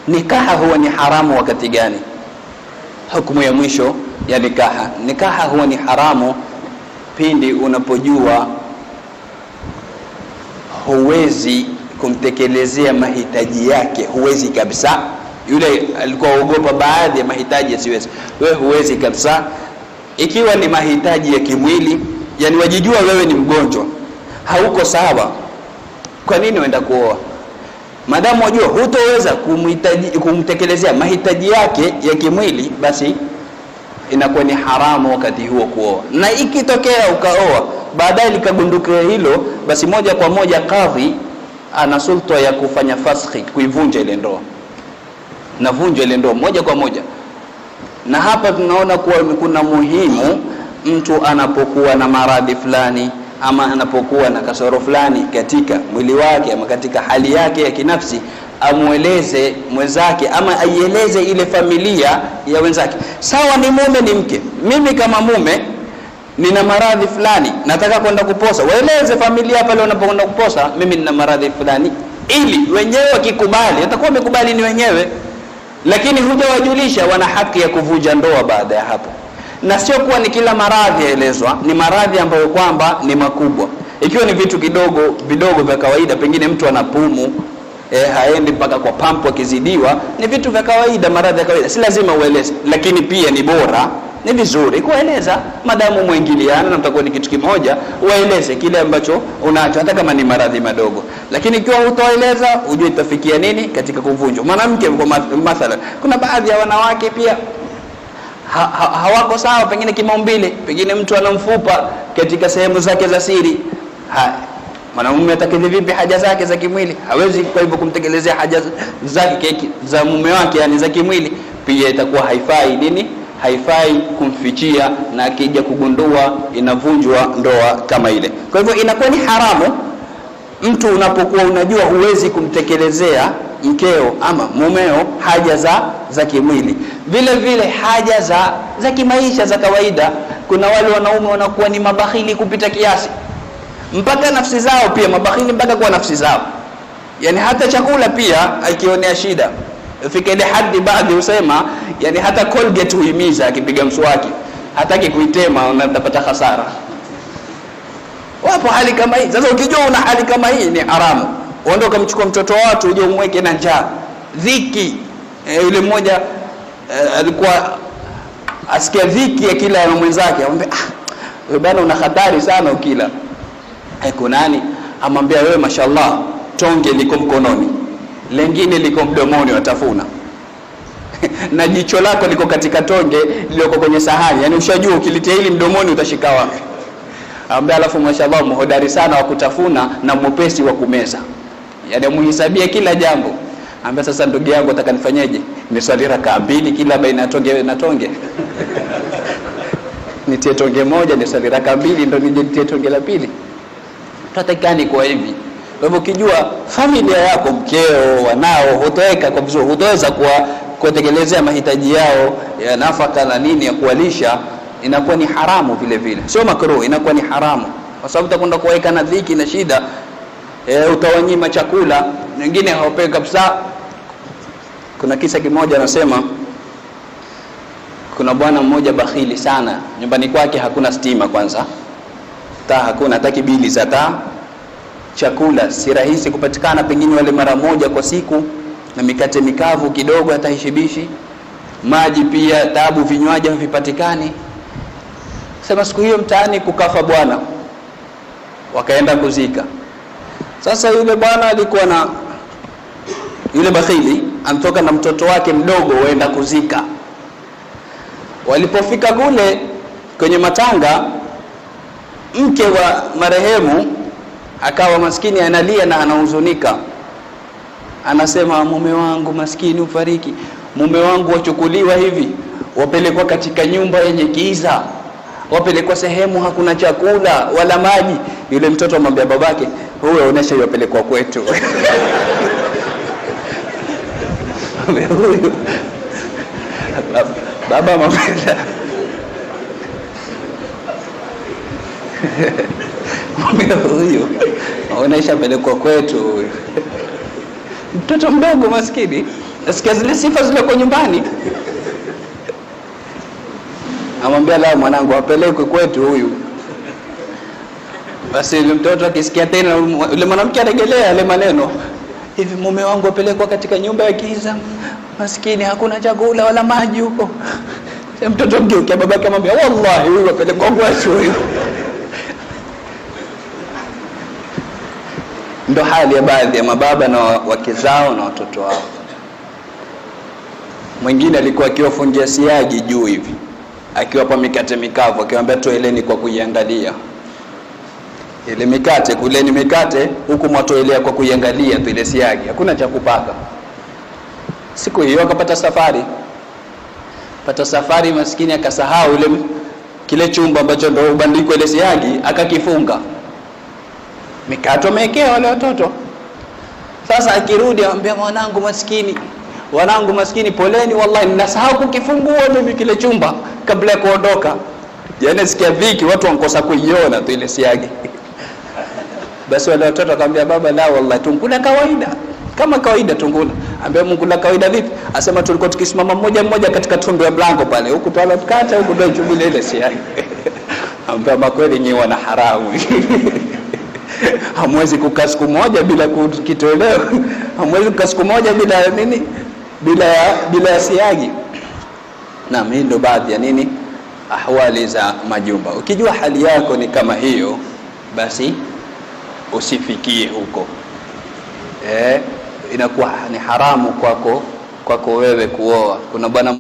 nikaha huwa ni haramu wakati gani? Hukumu ya mwisho ya nikaha. Nikaha huwa ni haramu pindi unapojua huwezi kumtekelezea mahitaji yake, huwezi kabisa. Yule alikuwa ogopa baadhi ya mahitaji yasiwezi, wewe huwezi kabisa. Ikiwa ni mahitaji ya kimwili, yani wajijua wewe ni mgonjwa, hauko sawa, kwa nini uenda kuoa? Madamu wajua hutoweza kumtekelezea mahitaji yake ya kimwili, basi inakuwa ni haramu wakati huo kuoa. Na ikitokea ukaoa baadaye likagundukia hilo, basi moja kwa moja kadhi ana sulta ya kufanya fasakhi, kuivunja ile ndoa, na vunja ile ndoa moja kwa moja. Na hapa tunaona kuwa kuna muhimu mtu anapokuwa na maradhi fulani ama anapokuwa na kasoro fulani katika mwili wake ama katika hali yake ya kinafsi, amueleze mwenzake ama aieleze ile familia ya wenzake. Sawa ni mume ni mke, mimi kama mume nina maradhi fulani nataka kwenda kuposa, waeleze familia pale unapokwenda kuposa mimi nina maradhi fulani, ili wenyewe wakikubali, atakuwa wamekubali ni wenyewe, lakini hujawajulisha, wana haki ya kuvunja ndoa baada ya hapo. Na sio kuwa ni kila maradhi yaelezwa, ni maradhi ambayo kwamba ni makubwa. Ikiwa ni vitu vidogo vya kawaida, pengine mtu anapumu haendi mpaka kwa pampu akizidiwa, ni vitu vya kawaida, maradhi ya kawaida, si lazima ueleze. Lakini pia ni bora, ni vizuri kueleza, madamu muingiliana na mtakuwa ni kitu kimoja, ueleze kile ambacho unacho, hata kama ni maradhi madogo. Lakini ikiwa utaeleza, ujue itafikia nini katika kuvunja. Mwanamke kwa mathalan, kuna baadhi ya wanawake pia hawako sawa, pengine kimaumbile, pengine mtu anamfupa katika sehemu zake za siri. Mwanamume atakidhi vipi haja zake za kimwili? Hawezi kwa hivyo kumtekelezea haja zake za mume wake, yani za kimwili. Pia itakuwa haifai nini? Haifai kumfichia, na akija kugundua inavunjwa ndoa kama ile. Kwa hivyo inakuwa ni haramu mtu unapokuwa unajua huwezi kumtekelezea mkeo ama mumeo haja za kimwili. Vile vile haja za kimaisha za kawaida. Kuna wale wanaume wanakuwa ni mabakhili kupita kiasi, mpaka nafsi zao pia mabakhili, mpaka kwa nafsi zao. Yani hata chakula pia akionea shida, fika ile hadi baadhi usema, yani hata Colgate huimiza akipiga mswaki, hataki kuitema, unatapata hasara. Wapo hali kama hii. Sasa ukijua una hali kama hii ni haramu. Uondoka mchukua mtoto watu uje umweke na njaa, dhiki. Yule mmoja alikuwa asikia dhiki ya kila ya mwenzake, amwambia wewe bwana una hatari sana ukila. Kunani? Amwambia wewe mashallah, tonge liko mkononi, lengine liko mdomoni watafuna. Na jicho lako liko katika tonge liko kwenye sahani, yani ushajua ukilitia hili mdomoni utashika wapi. Ambaye alafu mashallah mhodari sana wa kutafuna na mwepesi wa kumeza, yani muhesabia kila jambo. Ambaye sasa ndugu yangu nataka nifanyeje? Niswali rakaa 2 kila baina ya tonge na tonge. Nitie tonge moja niswali rakaa 2 ndio nitie tonge la pili. Tutakani kwa hivi. Kwa hivyo ukijua familia yako, mkeo, wanao, hutoweka kwa vizuri, hutoweza kutekelezea mahitaji yao ya nafaka na nini ya kuwalisha, inakuwa ni haramu vile vile. Sio makruh, inakuwa ni haramu. Kwa sababu utakwenda kuweka na dhiki na shida, utawanyima chakula, wengine hawapewi kabisa. Kuna kisa kimoja anasema, kuna bwana mmoja bakhili sana, nyumbani kwake hakuna stima kwanza. Taa hakuna, hataki bili za taa. Chakula si rahisi kupatikana, pengine wale mara moja kwa siku, na mikate mikavu kidogo hata hishibishi. Maji pia taabu, vinywaji havipatikani. Sema siku hiyo mtaani kukafa bwana, wakaenda kuzika. Sasa yule bwana alikuwa na yule bakhili anatoka na mtoto wake mdogo waenda kuzika. Walipofika kule kwenye matanga, mke wa marehemu akawa maskini analia na anahuzunika. Anasema mume wangu maskini ufariki, mume wangu wachukuliwa hivi, wapelekwa katika nyumba yenye giza, wapelekwa sehemu hakuna chakula wala maji. Yule mtoto amwambia babake, wewe onesha yopelekwa kwetu. Huyu baba mamela huyu onesha pelekwa kwetu. Mtoto mdogo maskini nasikia zile sifa zile kwa nyumbani. Amwambia la mwanangu apelekwe kwetu huyu. Basi yule mtoto akisikia tena yule mwanamke anarejelea yale maneno, hivi mume wangu apelekwa katika nyumba ya giza, maskini hakuna chakula wala maji huko. Mtoto mgeukia babake amwambia wallahi huyu apelekwa kwetu huyu. Ndo hali ya baadhi ya mababa na wake zao na watoto wao. Mwingine alikuwa akiwafungia siagi juu hivi, akiwapa mikate mikavu, akiwaambia toeleni kwa kuiangalia. Ile mikate kuleni mikate huku mwatoelea kwa kuiangalia tu ile siagi, hakuna cha kupaka. Siku hiyo akapata safari, maskini akasahau ile kile chumba ambacho ndio ubandiko ile siagi, akakifunga. Mikate amewekea wale watoto. Sasa akirudi anambia wanangu maskini poleni, wallahi ninasahau kukifungua mimi kile chumba kabla ya kuondoka. Yaani sikia viki watu wankosa kuiona tu ile siagi. Basi wale watoto akamwambia baba la wallahi tunkula kawaida. Kama kawaida tunkula. Ambia Mungu la kawaida vipi? Asema tulikuwa tukisimama mmoja katika tundu ya mlango pale. Huku twala tukata, huku ndio chubile ile siagi. Ambia makweli nyinyi wana haramu. Hamwezi kukaa siku moja bila kitoleo. Hamwezi kukaa siku moja bila nini? Bila siagi. Na hii ndo baadhi ya nini? Ahwali za majumba. Ukijua hali yako ni kama hiyo, basi usifikie huko. Inakuwa ni haramu kwako wewe kuoa. Kuna bwana